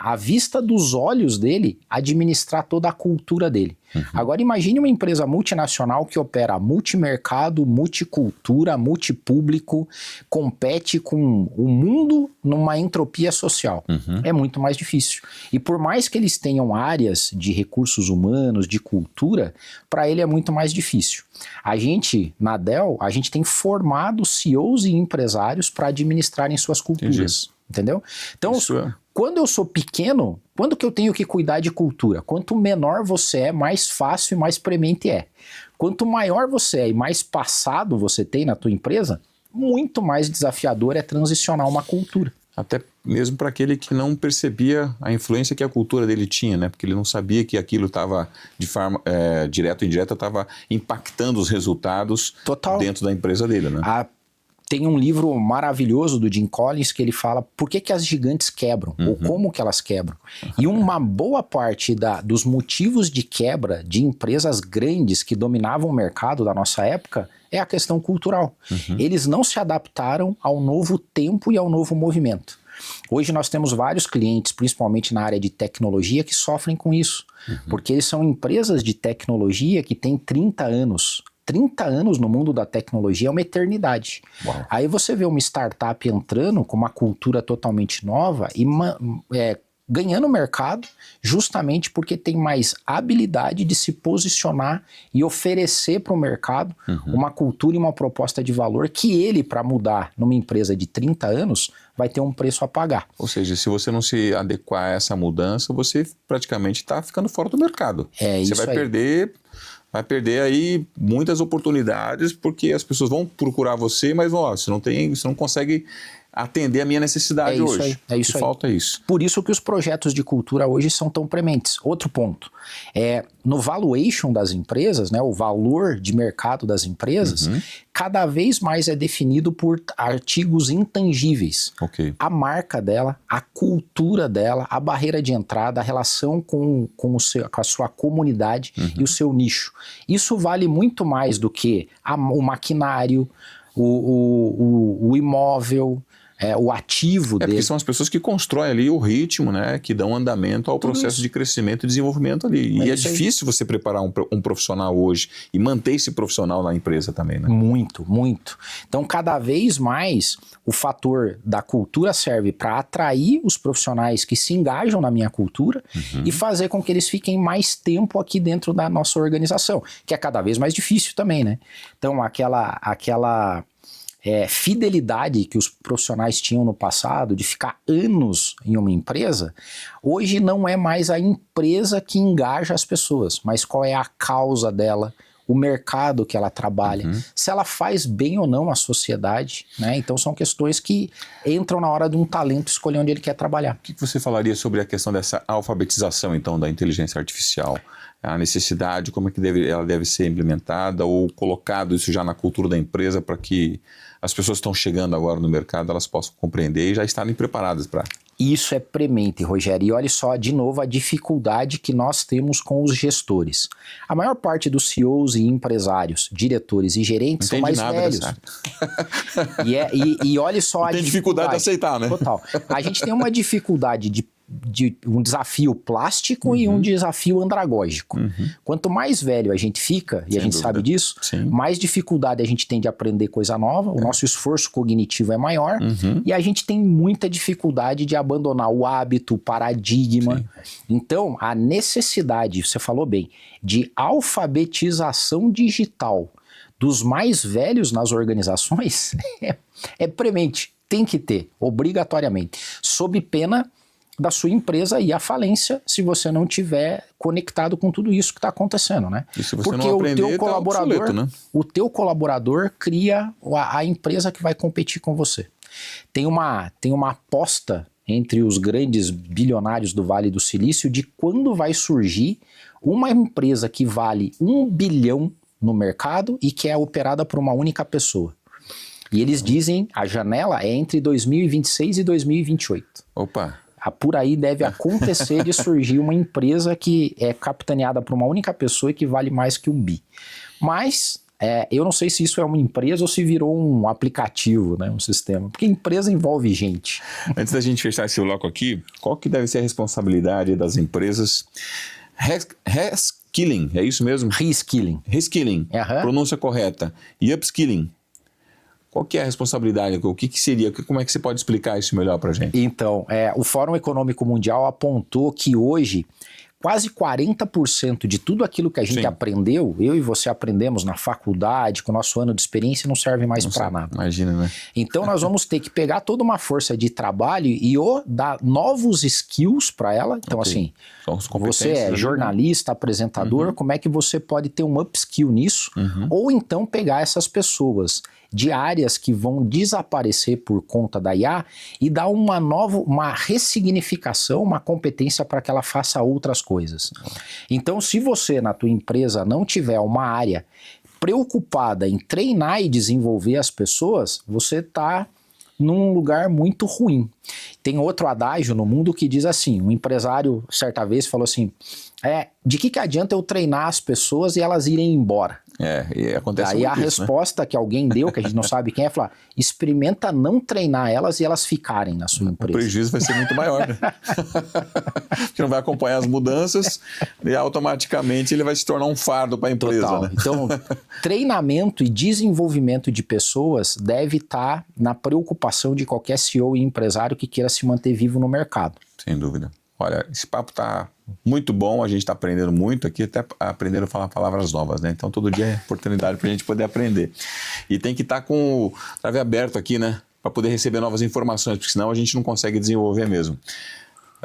à vista dos olhos dele, administrar toda a cultura dele. Agora imagine uma empresa multinacional que opera multimercado, multicultura, multipúblico, compete com o mundo numa entropia social. É muito mais difícil. E por mais que eles tenham áreas de recursos humanos, de cultura, para ele é muito mais difícil. A gente, na Dell, a gente tem formado CEOs e empresários para administrarem suas culturas. Entendeu? Então, quando eu sou pequeno, quando que eu tenho que cuidar de cultura? Quanto menor você é, mais fácil e mais premente é. Quanto maior você é e mais passado você tem na tua empresa, muito mais desafiador é transicionar uma cultura. Até mesmo para aquele que não percebia a influência que a cultura dele tinha, né? Porque ele não sabia que aquilo estava, de forma direta ou indireta, estava impactando os resultados dentro da empresa dele, né? Tem um livro maravilhoso do Jim Collins que ele fala por que as gigantes quebram, ou como que elas quebram. E uma boa parte dos motivos de quebra de empresas grandes que dominavam o mercado da nossa época é a questão cultural. Eles não se adaptaram ao novo tempo e ao novo movimento. Hoje nós temos vários clientes, principalmente na área de tecnologia, que sofrem com isso. Porque eles são empresas de tecnologia que têm 30 anos. 30 anos no mundo da tecnologia é uma eternidade. Aí você vê uma startup entrando com uma cultura totalmente nova e ganhando mercado justamente porque tem mais habilidade de se posicionar e oferecer para o mercado uma cultura e uma proposta de valor que ele, para mudar numa empresa de 30 anos, vai ter um preço a pagar. Ou seja, se você não se adequar a essa mudança, você praticamente está ficando fora do mercado. Você vai perder aí muitas oportunidades porque as pessoas vão procurar você, mas você não consegue atender a minha necessidade hoje. É isso aí. Falta isso. Por isso que os projetos de cultura hoje são tão prementes. Outro ponto, no valuation das empresas, né, o valor de mercado das empresas, cada vez mais é definido por artigos intangíveis. A marca dela, a cultura dela, a barreira de entrada, a relação com a sua comunidade e o seu nicho. Isso vale muito mais do que o maquinário, o imóvel, o ativo dele. Porque são as pessoas que constroem ali o ritmo, né? Que dão andamento ao processo de crescimento e desenvolvimento ali. E é difícil você preparar um profissional hoje e manter esse profissional na empresa também, né? Muito, muito. Então, cada vez mais, o fator da cultura serve para atrair os profissionais que se engajam na minha cultura e fazer com que eles fiquem mais tempo aqui dentro da nossa organização, que é cada vez mais difícil também, né? Então, aquela fidelidade que os profissionais tinham no passado, de ficar anos em uma empresa, hoje não é mais a empresa que engaja as pessoas, mas qual é a causa dela, o mercado que ela trabalha, se ela faz bem ou não a sociedade, né? Então são questões que entram na hora de um talento escolher onde ele quer trabalhar. O que você falaria sobre a questão dessa alfabetização, então, da inteligência artificial? A necessidade, como é que ela deve ser implementada ou colocado isso já na cultura da empresa para que as pessoas que estão chegando agora no mercado, elas possam compreender e já estarem preparadas para... Isso é premente, Rogério. E olha só, de novo, a dificuldade que nós temos com os gestores. A maior parte dos CEOs e empresários, diretores e gerentes são mais velhos. E olha só a tem dificuldade de aceitar, né? Total. A gente tem uma dificuldade de um desafio plástico e um desafio andragógico. Quanto mais velho a gente fica, e a gente sabe disso, mais dificuldade a gente tem de aprender coisa nova, o nosso esforço cognitivo é maior, e a gente tem muita dificuldade de abandonar o hábito, o paradigma. Então, a necessidade, você falou bem, de alfabetização digital dos mais velhos nas organizações é premente, tem que ter, obrigatoriamente, sob pena da sua empresa e a falência se você não tiver conectado com tudo isso que está acontecendo, né? E se você porque não aprender, o teu colaborador, obsoleto, né? O teu colaborador cria a empresa que vai competir com você. Tem uma aposta entre os grandes bilionários do Vale do Silício de quando vai surgir uma empresa que vale 1 bilhão no mercado e que é operada por uma única pessoa. E eles dizem, a janela é entre 2026 e 2028. Opa! Por aí deve acontecer de surgir uma empresa que é capitaneada por uma única pessoa e que vale mais que 1 bi. Mas eu não sei se isso é uma empresa ou se virou um aplicativo, né, um sistema. Porque empresa envolve gente. Antes da gente fechar esse bloco aqui, qual que deve ser a responsabilidade das empresas? Reskilling, é isso mesmo? Reskilling. Reskilling, pronúncia correta. E upskilling. Qual que é a responsabilidade? O que seria? Como é que você pode explicar isso melhor para a gente? Então, o Fórum Econômico Mundial apontou que hoje quase 40% de tudo aquilo que a gente aprendeu, eu e você aprendemos na faculdade, com o nosso ano de experiência, não serve mais para nada. Imagina, né? Então nós vamos ter que pegar toda uma força de trabalho e dar novos skills para ela. Então assim, você é jornalista, apresentador, como é que você pode ter um upskill nisso? Ou então pegar essas pessoas de áreas que vão desaparecer por conta da IA e dar uma ressignificação, uma competência para que ela faça outras coisas. Então, se você na tua empresa não tiver uma área preocupada em treinar e desenvolver as pessoas, você está num lugar muito ruim. Tem outro adágio no mundo que diz assim, um empresário certa vez falou assim, de que adianta eu treinar as pessoas e elas irem embora? E acontece Aí muito a isso, resposta que alguém deu, que a gente não sabe quem é falar, experimenta não treinar elas e elas ficarem na sua empresa. O prejuízo vai ser muito maior, né? Porque não vai acompanhar as mudanças e automaticamente ele vai se tornar um fardo para a empresa. Né? Então, treinamento e desenvolvimento de pessoas deve estar na preocupação de qualquer CEO e empresário que queira se manter vivo no mercado. Sem dúvida. Olha, esse papo está muito bom, a gente está aprendendo muito aqui, até aprendendo a falar palavras novas, né? Então todo dia é oportunidade para a gente poder aprender. E tem que estar com o trave aberto aqui, né? Para poder receber novas informações, porque senão a gente não consegue desenvolver mesmo.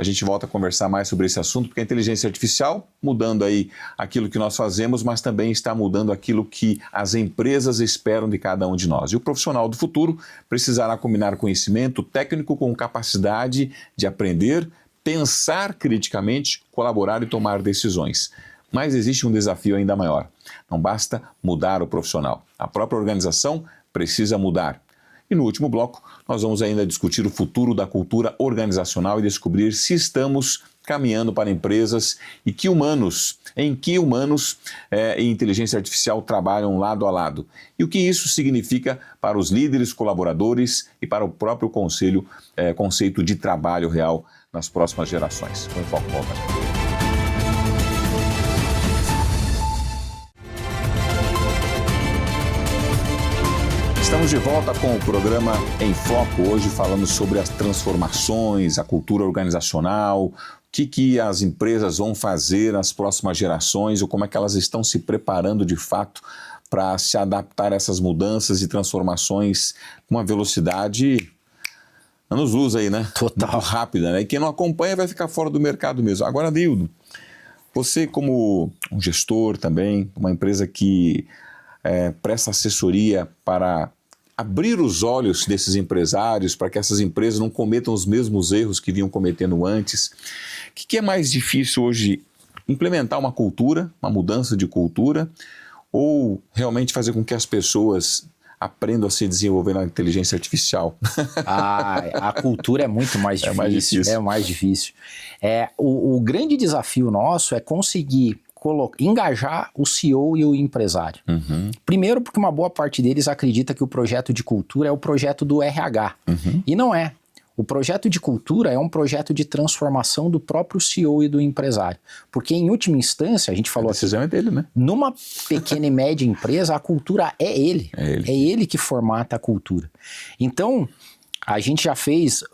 a gente volta a conversar mais sobre esse assunto, porque a inteligência artificial mudando aí aquilo que nós fazemos, mas também está mudando aquilo que as empresas esperam de cada um de nós. E o profissional do futuro precisará combinar conhecimento técnico com capacidade de aprender, pensar criticamente, colaborar e tomar decisões. Mas existe um desafio ainda maior. Não basta mudar o profissional. A própria organização precisa mudar. E no último bloco, nós vamos ainda discutir o futuro da cultura organizacional e descobrir se estamos caminhando para empresas em que humanos e inteligência artificial trabalham lado a lado. E o que isso significa para os líderes, colaboradores e para o próprio conceito de trabalho real nas próximas gerações. O Enfoque volta. Estamos de volta com o programa Em Foco. Hoje falamos sobre as transformações, a cultura organizacional, o que as empresas vão fazer nas próximas gerações ou como é que elas estão se preparando de fato para se adaptar a essas mudanças e transformações com uma velocidade anos-luz aí, né? Total. Muito rápida, né? E quem não acompanha vai ficar fora do mercado mesmo. Agora, Dildo, você como um gestor também, uma empresa que presta assessoria para abrir os olhos desses empresários para que essas empresas não cometam os mesmos erros que vinham cometendo antes. O que é mais difícil hoje? Implementar uma cultura, uma mudança de cultura, ou realmente fazer com que as pessoas aprendam a se desenvolver na inteligência artificial? A cultura é muito mais difícil. É mais difícil. O grande desafio nosso é conseguir engajar o CEO e o empresário. Uhum. Primeiro porque uma boa parte deles acredita que o projeto de cultura é o projeto do RH. Uhum. E não é. O projeto de cultura é um projeto de transformação do próprio CEO e do empresário. Porque em última instância, a gente falou a decisão aqui, é dele, né? Numa pequena e média empresa, a cultura é ele. É ele que formata a cultura. Então, a gente já fez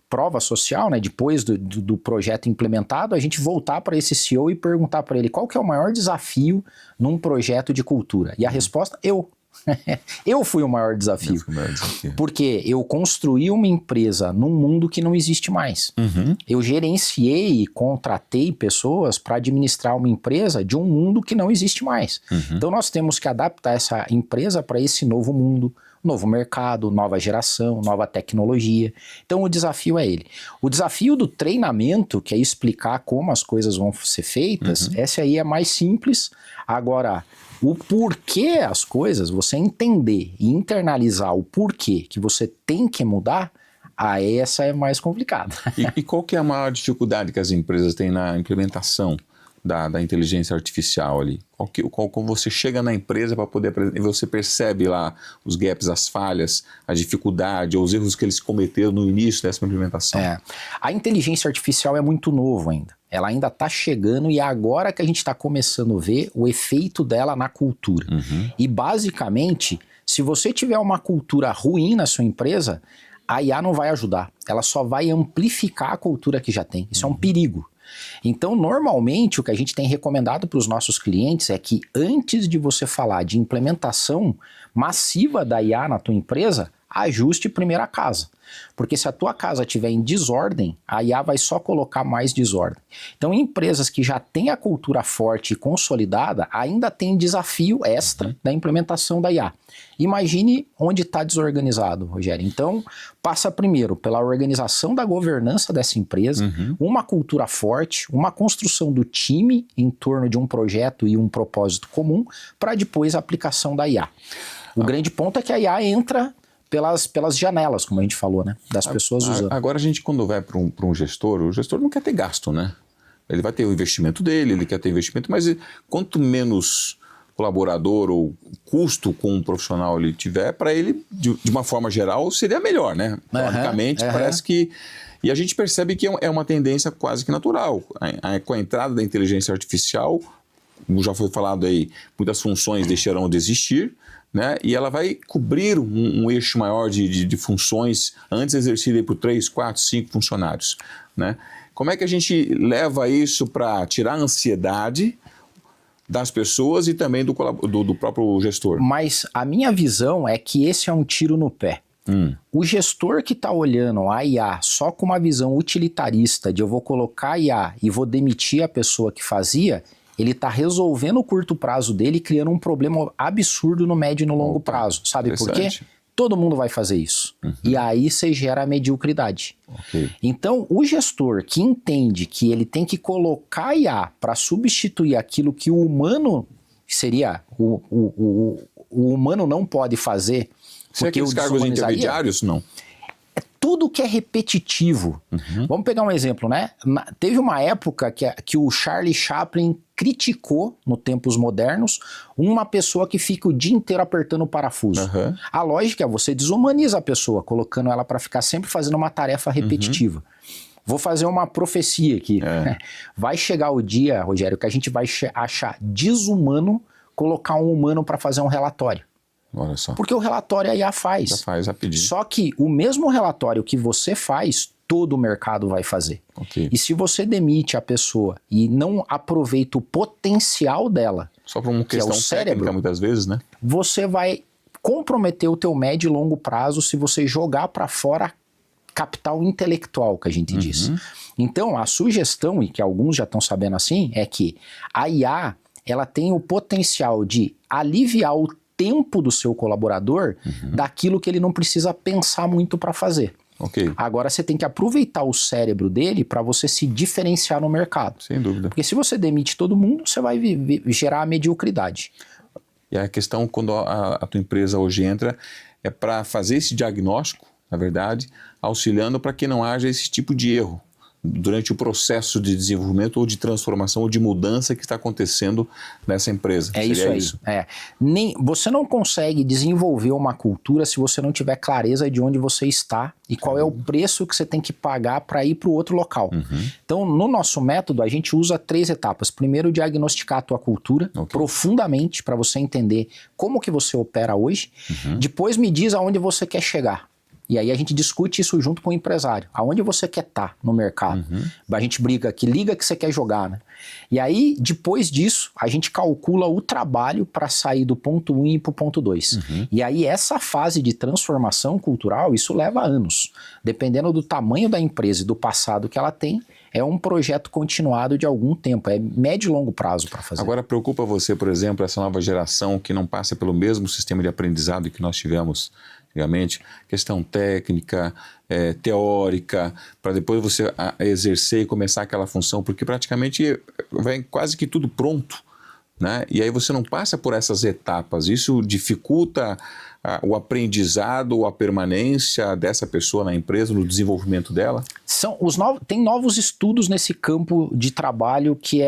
prova social, né, depois do projeto implementado, a gente voltar para esse CEO e perguntar para ele qual que é o maior desafio num projeto de cultura. E a resposta, eu fui o maior desafio. Porque eu construí uma empresa num mundo que não existe mais. Uhum. Eu gerenciei e contratei pessoas para administrar uma empresa de um mundo que não existe mais. Uhum. Então nós temos que adaptar essa empresa para esse novo mundo, novo mercado, nova geração, nova tecnologia. Então o desafio é ele. O desafio do treinamento, que é explicar como as coisas vão ser feitas, esse aí é mais simples. Agora, o porquê as coisas, você entender e internalizar o porquê que você tem que mudar, aí essa é mais complicada. E qual que é a maior dificuldade que as empresas têm na implementação da inteligência artificial ali? Como você chega na empresa para poder e você percebe lá os gaps, as falhas, a dificuldade ou os erros que eles cometeram no início dessa implementação? A inteligência artificial é muito novo ainda. Ela ainda está chegando e é agora que a gente está começando a ver o efeito dela na cultura. Uhum. E basicamente, se você tiver uma cultura ruim na sua empresa, a IA não vai ajudar. Ela só vai amplificar a cultura que já tem. Isso é um perigo. Então, normalmente, o que a gente tem recomendado para os nossos clientes é que antes de você falar de implementação massiva da IA na tua empresa, ajuste primeiro a casa. Porque se a tua casa estiver em desordem, a IA vai só colocar mais desordem. Então, em empresas que já têm a cultura forte e consolidada, ainda tem desafio extra da implementação da IA. Imagine onde está desorganizado, Rogério. Então, passa primeiro pela organização da governança dessa empresa, uma cultura forte, uma construção do time em torno de um projeto e um propósito comum, para depois a aplicação da IA. O grande ponto é que a IA entra pelas janelas, como a gente falou, né? Das pessoas usando. Agora a gente, quando vai para um gestor, o gestor não quer ter gasto, né? Ele vai ter o investimento dele, ele quer ter investimento, mas quanto menos colaborador ou custo com um profissional ele tiver, para ele, de uma forma geral, seria melhor, né? Teoricamente, parece que... E a gente percebe que é uma tendência quase que natural. Com a entrada da inteligência artificial, como já foi falado aí, muitas funções deixarão de existir, né? E ela vai cobrir um eixo maior de funções antes exercidas por 3, 4, 5 funcionários, né? Como é que a gente leva isso para tirar a ansiedade das pessoas e também do próprio gestor? Mas a minha visão é que esse é um tiro no pé. O gestor que está olhando a IA só com uma visão utilitarista de eu vou colocar a IA e vou demitir a pessoa que fazia, ele está resolvendo o curto prazo dele e criando um problema absurdo no médio e no longo prazo. Sabe por quê? Todo mundo vai fazer isso. E aí você gera a mediocridade. Então, o gestor que entende que ele tem que colocar a IA para substituir aquilo que o humano seria, o humano não pode fazer. Você aqueles cargos intermediários, não? É tudo que é repetitivo. Vamos pegar um exemplo, né? Teve uma época que o Charlie Chaplin criticou, no tempos modernos, uma pessoa que fica o dia inteiro apertando o parafuso. A lógica é você desumaniza a pessoa, colocando ela para ficar sempre fazendo uma tarefa repetitiva. Vou fazer uma profecia aqui. Vai chegar o dia, Rogério, que a gente vai achar desumano colocar um humano para fazer um relatório. Olha só. Porque o relatório a IA faz. Já faz, rapidinho. Só que o mesmo relatório que você faz, todo o mercado vai fazer. E se você demite a pessoa e não aproveita o potencial dela, só por uma questão cérebro, técnica, muitas vezes, né? Você vai comprometer o teu médio e longo prazo se você jogar para fora capital intelectual, que a gente diz. Então, a sugestão, e que alguns já estão sabendo assim, é que a IA, ela tem o potencial de aliviar o tempo do seu colaborador daquilo que ele não precisa pensar muito para fazer. Agora você tem que aproveitar o cérebro dele para você se diferenciar no mercado. Sem dúvida. Porque se você demite todo mundo, você vai gerar a mediocridade. E a questão, quando a tua empresa hoje entra, é para fazer esse diagnóstico, na verdade, auxiliando para que não haja esse tipo de erro durante o processo de desenvolvimento ou de transformação ou de mudança que está acontecendo nessa empresa. É isso aí. Você não consegue desenvolver uma cultura se você não tiver clareza de onde você está e qual é o preço que você tem que pagar para ir para o outro local. Então, no nosso método, a gente usa 3 etapas. Primeiro, diagnosticar a tua cultura profundamente para você entender como que você opera hoje. Depois, me diz aonde você quer chegar. E aí a gente discute isso junto com o empresário. Aonde você quer estar no mercado? A gente briga, que liga que você quer jogar, né? E aí, depois disso, a gente calcula o trabalho para sair do ponto 1 e para o ponto 2. E aí, essa fase de transformação cultural, isso leva anos. Dependendo do tamanho da empresa e do passado que ela tem, é um projeto continuado de algum tempo. É médio e longo prazo para fazer. Agora, preocupa você, por exemplo, essa nova geração que não passa pelo mesmo sistema de aprendizado que nós tivemos antigamente, questão técnica, teórica, para depois você exercer e começar aquela função, porque praticamente vai quase que tudo pronto, né? E aí você não passa por essas etapas, isso dificulta o aprendizado ou a permanência dessa pessoa na empresa, no desenvolvimento dela? Tem novos estudos nesse campo de trabalho que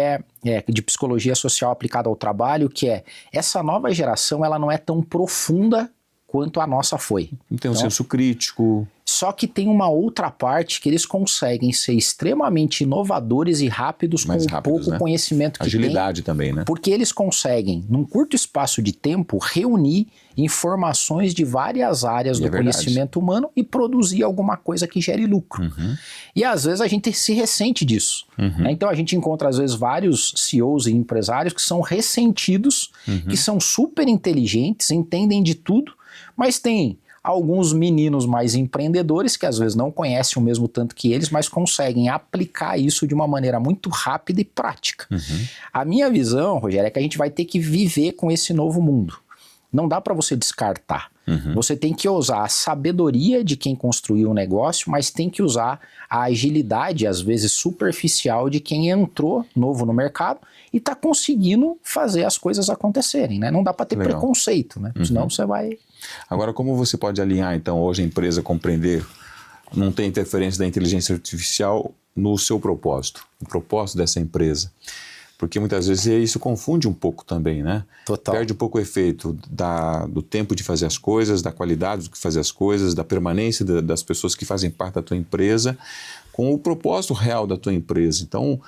de psicologia social aplicada ao trabalho, que essa nova geração ela não é tão profunda quanto a nossa foi. Tem um senso crítico. Só que tem uma outra parte que eles conseguem ser extremamente inovadores e rápidos com o pouco conhecimento que tem. Agilidade também, né? Porque eles conseguem, num curto espaço de tempo, reunir informações de várias áreas do conhecimento humano e produzir alguma coisa que gere lucro. E às vezes a gente se ressente disso. Então a gente encontra às vezes vários CEOs e empresários que são ressentidos, que são super inteligentes, entendem de tudo, mas tem alguns meninos mais empreendedores que às vezes não conhecem o mesmo tanto que eles, mas conseguem aplicar isso de uma maneira muito rápida e prática. A minha visão, Rogério, é que a gente vai ter que viver com esse novo mundo. Não dá para você descartar. Você tem que usar a sabedoria de quem construiu o negócio, mas tem que usar a agilidade, às vezes superficial, de quem entrou novo no mercado e está conseguindo fazer as coisas acontecerem, né? Não dá para ter preconceito, né? Senão você vai... Agora, como você pode alinhar, então, hoje a empresa compreender, não tem interferência da inteligência artificial no seu propósito, o propósito dessa empresa? Porque muitas vezes isso confunde um pouco também, né? Total. Perde um pouco o efeito do tempo de fazer as coisas, da qualidade do que fazer as coisas, da permanência das pessoas que fazem parte da tua empresa, com o propósito real da tua empresa. Então,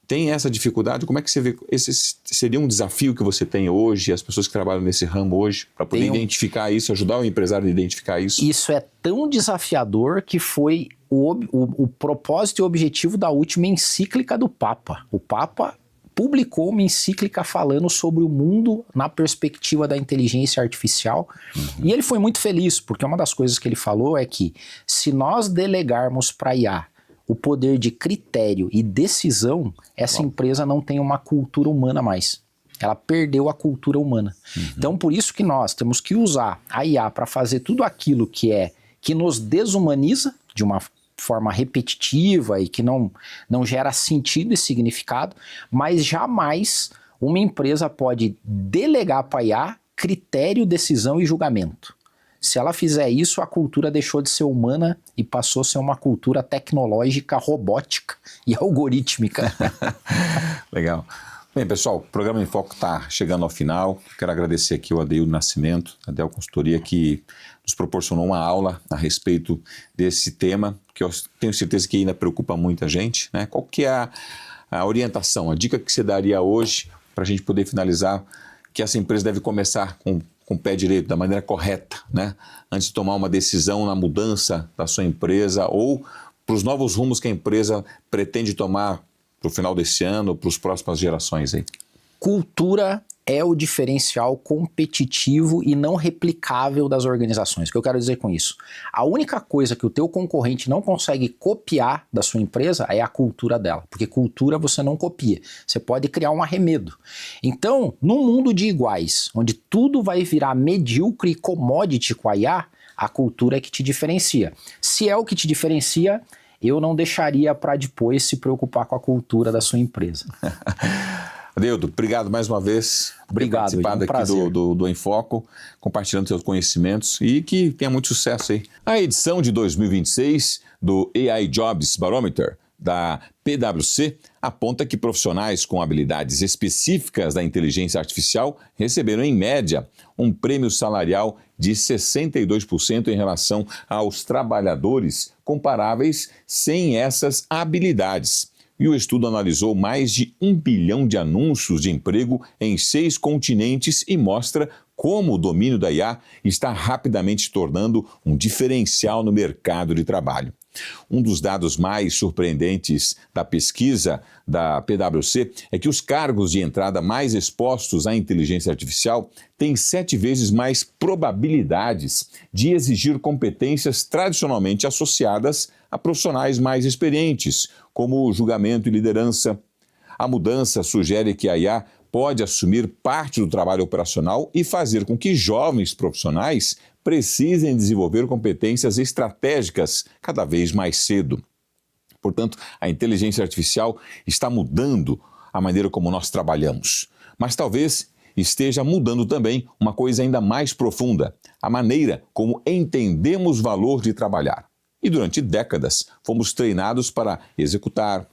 tem essa dificuldade? Como é que você vê? Esse seria um desafio que você tem hoje, as pessoas que trabalham nesse ramo hoje, para poder identificar isso, ajudar o empresário a identificar isso? Isso é tão desafiador que foi o propósito e o objetivo da última encíclica do Papa. O Papa publicou uma encíclica falando sobre o mundo na perspectiva da inteligência artificial. E ele foi muito feliz, porque uma das coisas que ele falou é que se nós delegarmos para a IA o poder de critério e decisão, essa empresa não tem uma cultura humana mais. Ela perdeu a cultura humana. Então, por isso que nós temos que usar a IA para fazer tudo aquilo que nos desumaniza de uma forma repetitiva e que não gera sentido e significado, mas jamais uma empresa pode delegar para a IA critério, decisão e julgamento. Se ela fizer isso, a cultura deixou de ser humana e passou a ser uma cultura tecnológica, robótica e algorítmica. Legal. Bem, pessoal, o programa Em Foco está chegando ao final. Quero agradecer aqui ao Adeildo Nascimento, a Dell Consultoria, que nos proporcionou uma aula a respeito desse tema, que eu tenho certeza que ainda preocupa muita gente, né? Qual que é a orientação, a dica que você daria hoje para a gente poder finalizar, que essa empresa deve começar com o pé direito, da maneira correta, né? Antes de tomar uma decisão na mudança da sua empresa ou para os novos rumos que a empresa pretende tomar para o final desse ano, para as próximas gerações aí? Cultura é o diferencial competitivo e não replicável das organizações. O que eu quero dizer com isso? A única coisa que o teu concorrente não consegue copiar da sua empresa é a cultura dela, porque cultura você não copia, você pode criar um arremedo. Então, num mundo de iguais, onde tudo vai virar medíocre e commodity com a IA, a cultura é que te diferencia. Se é o que te diferencia, eu não deixaria para depois se preocupar com a cultura da sua empresa. Adeildo, obrigado mais uma vez por ter participado aqui do Em Foco, compartilhando seus conhecimentos e que tenha muito sucesso aí. A edição de 2026 do AI Jobs Barometer da PwC aponta que profissionais com habilidades específicas da inteligência artificial receberam, em média, um prêmio salarial de 62% em relação aos trabalhadores comparáveis sem essas habilidades. E o estudo analisou mais de 1 bilhão de anúncios de emprego em 6 continentes e mostra como o domínio da IA está rapidamente se tornando um diferencial no mercado de trabalho. Um dos dados mais surpreendentes da pesquisa da PwC é que os cargos de entrada mais expostos à inteligência artificial têm 7 vezes mais probabilidades de exigir competências tradicionalmente associadas a profissionais mais experientes, como julgamento e liderança. A mudança sugere que a IA pode assumir parte do trabalho operacional e fazer com que jovens profissionais precisem desenvolver competências estratégicas cada vez mais cedo. Portanto, a inteligência artificial está mudando a maneira como nós trabalhamos. Mas talvez esteja mudando também uma coisa ainda mais profunda, a maneira como entendemos o valor de trabalhar. E durante décadas fomos treinados para executar.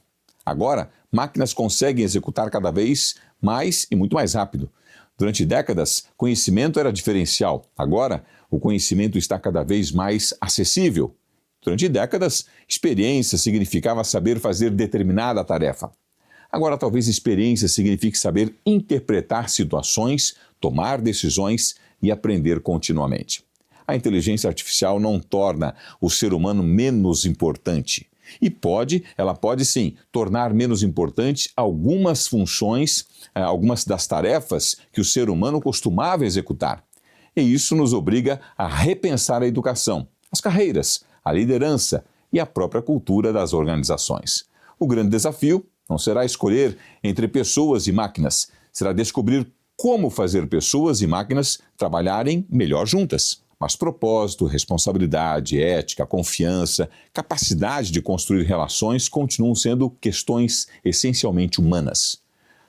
Agora, máquinas conseguem executar cada vez mais e muito mais rápido. Durante décadas, conhecimento era diferencial. Agora, o conhecimento está cada vez mais acessível. Durante décadas, experiência significava saber fazer determinada tarefa. Agora, talvez experiência signifique saber interpretar situações, tomar decisões e aprender continuamente. A inteligência artificial não torna o ser humano menos importante. E ela pode sim tornar menos importante algumas funções, algumas das tarefas que o ser humano costumava executar. E isso nos obriga a repensar a educação, as carreiras, a liderança e a própria cultura das organizações. O grande desafio não será escolher entre pessoas e máquinas, será descobrir como fazer pessoas e máquinas trabalharem melhor juntas. Mas propósito, responsabilidade, ética, confiança, capacidade de construir relações continuam sendo questões essencialmente humanas.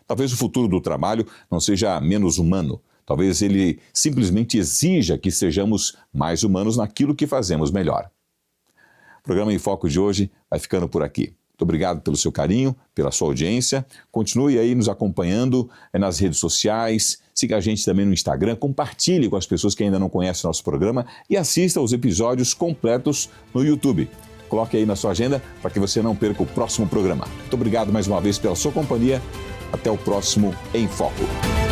Talvez o futuro do trabalho não seja menos humano. Talvez ele simplesmente exija que sejamos mais humanos naquilo que fazemos melhor. O programa Em Foco de hoje vai ficando por aqui. Muito obrigado pelo seu carinho, pela sua audiência. Continue aí nos acompanhando nas redes sociais. Siga a gente também no Instagram. Compartilhe com as pessoas que ainda não conhecem o nosso programa e assista aos episódios completos no YouTube. Coloque aí na sua agenda para que você não perca o próximo programa. Muito obrigado mais uma vez pela sua companhia. Até o próximo Em Foco.